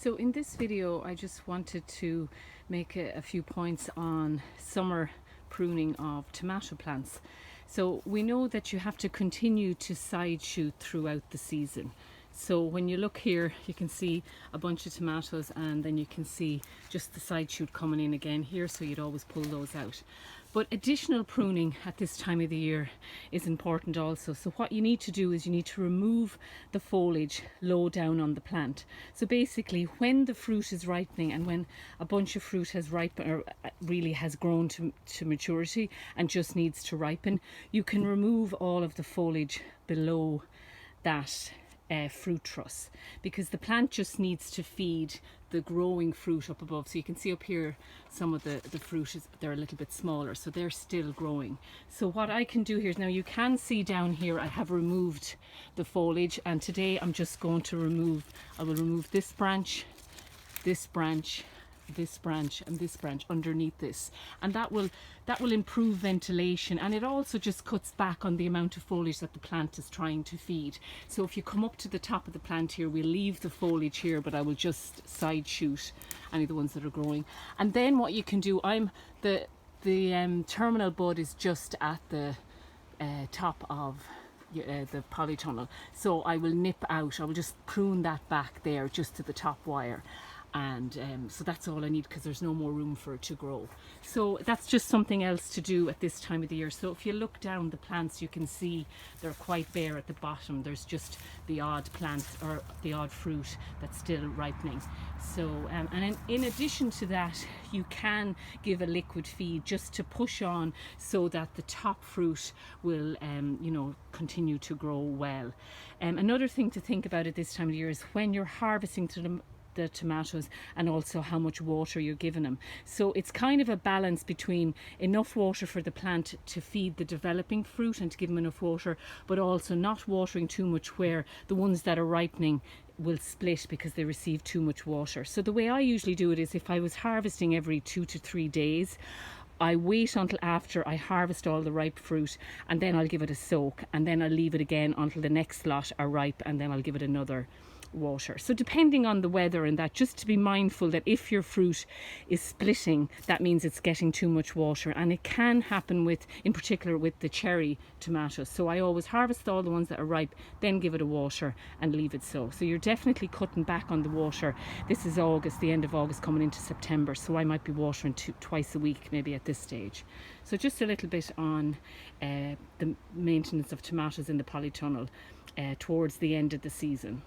So in this video I just wanted to make a few points on summer pruning of tomato plants. So we know that you have to continue to side shoot throughout the season. So when you look here, you can see a bunch of tomatoes, and then you can see just the side shoot coming in again here, so you'd always pull those out. But additional pruning at this time of the year is important also. So what you need to do is you need to remove the foliage low down on the plant. So basically when the fruit is ripening and when a bunch of fruit has ripened or really has grown to maturity and just needs to ripen, you can remove all of the foliage below that fruit truss, because the plant just needs to feed the growing fruit up above. So you can see up here some of the fruit they're a little bit smaller, so they're still growing. So what I can do here is, now you can see down here I have removed the foliage, and today I'm just going to I will remove this branch, this branch, this branch and this branch underneath this, and that will improve ventilation, and it also just cuts back on the amount of foliage that the plant is trying to feed. So if you come up to the top of the plant here, we'll leave the foliage here, but I will just side shoot any of the ones that are growing. And then what you can do, the terminal bud is just at the top of the polytunnel, so I will nip out, I will just prune that back there just to the top wire, and so that's all I need, because there's no more room for it to grow. So that's just something else to do at this time of the year. So if you look down the plants, you can see they're quite bare at the bottom. There's just the odd plant or the odd fruit that's still ripening. So and in addition to that, you can give a liquid feed just to push on so that the top fruit will continue to grow well. Another thing to think about at this time of the year is when you're harvesting the tomatoes, and also how much water you're giving them. So it's kind of a balance between enough water for the plant to feed the developing fruit and to give them enough water, but also not watering too much where the ones that are ripening will split because they receive too much water. So the way I usually do it is, if I was harvesting every 2 to 3 days, I wait until after I harvest all the ripe fruit, and then I'll give it a soak, and then I'll leave it again until the next lot are ripe, and then I'll give it another water. So depending on the weather and that, just to be mindful that if your fruit is splitting, that means it's getting too much water, and it can happen in particular with the cherry tomatoes. So I always harvest all the ones that are ripe, then give it a water and leave it so you're definitely cutting back on the water. This is August, the end of August coming into September, so I might be watering twice a week maybe at this stage. So just a little bit on the maintenance of tomatoes in the polytunnel towards the end of the season.